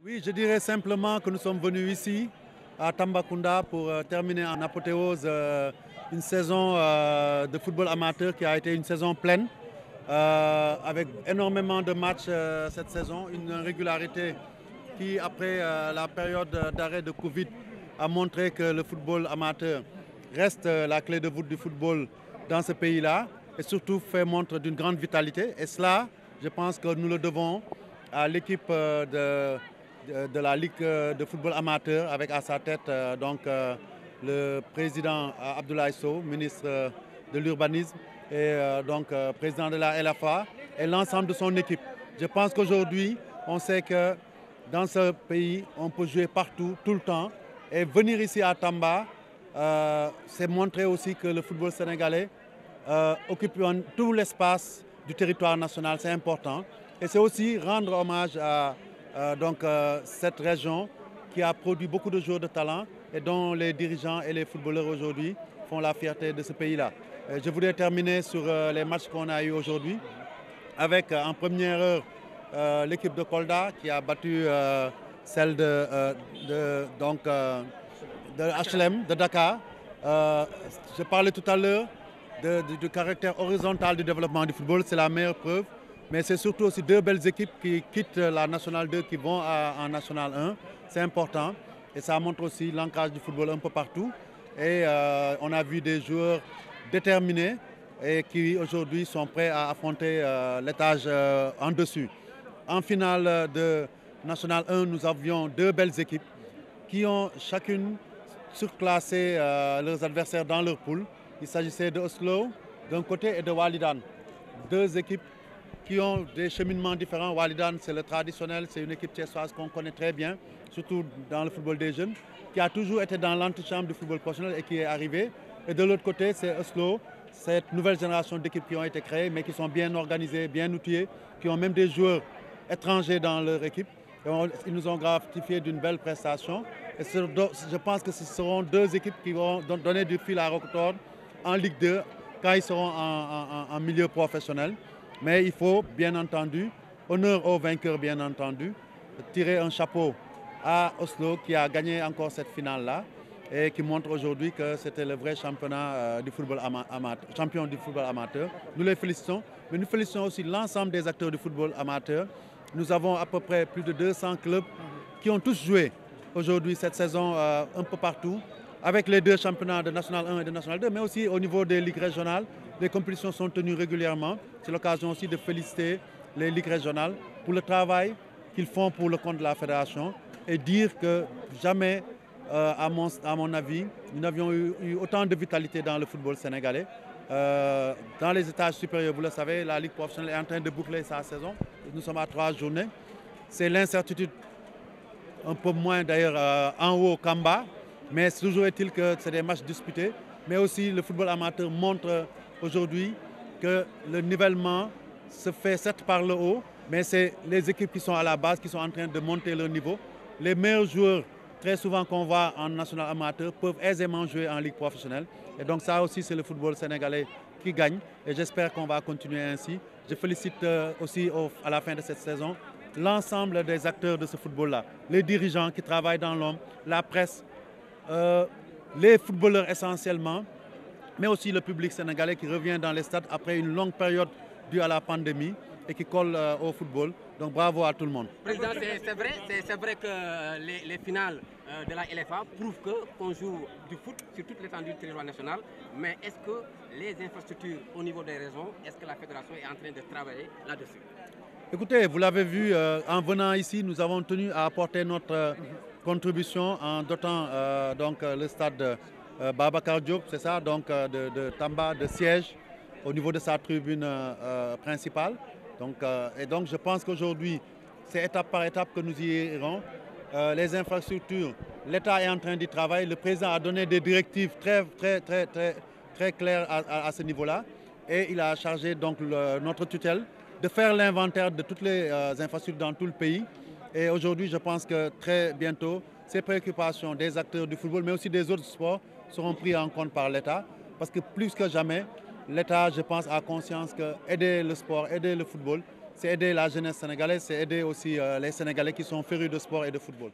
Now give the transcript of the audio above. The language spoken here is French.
Oui, je dirais simplement que nous sommes venus ici à Tambacounda pour terminer en apothéose une saison de football amateur qui a été une saison pleine avec énormément de matchs cette saison, une régularité qui, après la période d'arrêt de Covid, a montré que le football amateur reste la clé de voûte du football dans ce pays-là et surtout fait montre d'une grande vitalité. Et cela, je pense que nous le devons à l'équipe de la Ligue de football amateur avec à sa tête le président Abdoulaye Sow, ministre de l'urbanisme et président de la LFA et l'ensemble de son équipe. Je pense qu'aujourd'hui, on sait que dans ce pays, on peut jouer partout, tout le temps. Et venir ici à Tamba, c'est montrer aussi que le football sénégalais occupe tout l'espace du territoire national, c'est important. Et c'est aussi rendre hommage à cette région qui a produit beaucoup de joueurs de talent et dont les dirigeants et les footballeurs aujourd'hui font la fierté de ce pays-là. Je voudrais terminer sur les matchs qu'on a eu aujourd'hui avec en première heure l'équipe de Kolda qui a battu celle de HLM, de Dakar. Je parlais tout à l'heure du caractère horizontal du développement du football, c'est la meilleure preuve. Mais c'est surtout aussi deux belles équipes qui quittent la Nationale 2 qui vont en Nationale 1. C'est important et ça montre aussi l'ancrage du football un peu partout. Et on a vu des joueurs déterminés et qui aujourd'hui sont prêts à affronter l'étage en dessus. En finale de National 1, nous avions deux belles équipes qui ont chacune surclassé leurs adversaires dans leur poule. Il s'agissait de Oslo d'un côté et de Walidan. Deux équipes qui ont des cheminements différents. Walidan, c'est le traditionnel, c'est une équipe thiessoise qu'on connaît très bien, surtout dans le football des jeunes, qui a toujours été dans l'antichambre du football professionnel et qui est arrivé. Et de l'autre côté, c'est Oslo, cette nouvelle génération d'équipes qui ont été créées, mais qui sont bien organisées, bien outillées, qui ont même des joueurs étrangers dans leur équipe. Et ils nous ont gratifié d'une belle prestation. Et je pense que ce seront deux équipes qui vont donner du fil à retordre en Ligue 2 quand ils seront en milieu professionnel. Mais il faut, bien entendu, honneur aux vainqueurs, bien entendu, tirer un chapeau à Oslo qui a gagné encore cette finale-là et qui montre aujourd'hui que c'était le vrai championnat du football amateur, champion du football amateur. Nous les félicitons, mais nous félicitons aussi l'ensemble des acteurs du football amateur. Nous avons à peu près plus de 200 clubs qui ont tous joué aujourd'hui cette saison un peu partout, avec les deux championnats de National 1 et de National 2, mais aussi au niveau des ligues régionales. Les compétitions sont tenues régulièrement. C'est l'occasion aussi de féliciter les ligues régionales pour le travail qu'ils font pour le compte de la fédération et dire que jamais, à mon avis, nous n'avions eu autant de vitalité dans le football sénégalais. Dans les étages supérieurs, vous le savez, la Ligue professionnelle est en train de boucler sa saison. Nous sommes à 3 journées. C'est l'incertitude, un peu moins d'ailleurs en haut qu'en bas, mais toujours est-il que c'est des matchs disputés. Mais aussi le football amateur montre aujourd'hui que le nivellement se fait certes par le haut, mais c'est les équipes qui sont à la base qui sont en train de monter leur niveau. Les meilleurs joueurs, très souvent qu'on voit en national amateur, peuvent aisément jouer en ligue professionnelle. Et donc ça aussi, c'est le football sénégalais qui gagne. Et j'espère qu'on va continuer ainsi. Je félicite aussi à la fin de cette saison l'ensemble des acteurs de ce football-là. Les dirigeants qui travaillent dans l'ombre, la presse, les footballeurs essentiellement, mais aussi le public sénégalais qui revient dans les stades après une longue période due à la pandémie et qui colle au football. Donc bravo à tout le monde. Président, c'est vrai que les finales de la LFA prouvent qu'on joue du foot sur toute l'étendue du territoire national, mais est-ce que les infrastructures au niveau des régions, est-ce que la fédération est en train de travailler là-dessus? Écoutez, vous l'avez vu, en venant ici, nous avons tenu à apporter notre contribution en dotant le stade Babacar Diop, c'est ça, donc de Tamba, de siège au niveau de sa tribune principale. Et donc je pense qu'aujourd'hui, c'est étape par étape que nous y irons. Les infrastructures, l'État est en train d'y travailler. Le président a donné des directives très claires à ce niveau-là. Et il a chargé donc notre tutelle de faire l'inventaire de toutes les infrastructures dans tout le pays. Et aujourd'hui, je pense que très bientôt, ces préoccupations des acteurs du football, mais aussi des autres sports, seront prises en compte par l'État. Parce que plus que jamais, l'État, je pense, a conscience que aider le sport, aider le football, c'est aider la jeunesse sénégalaise, c'est aider aussi les Sénégalais qui sont férus de sport et de football.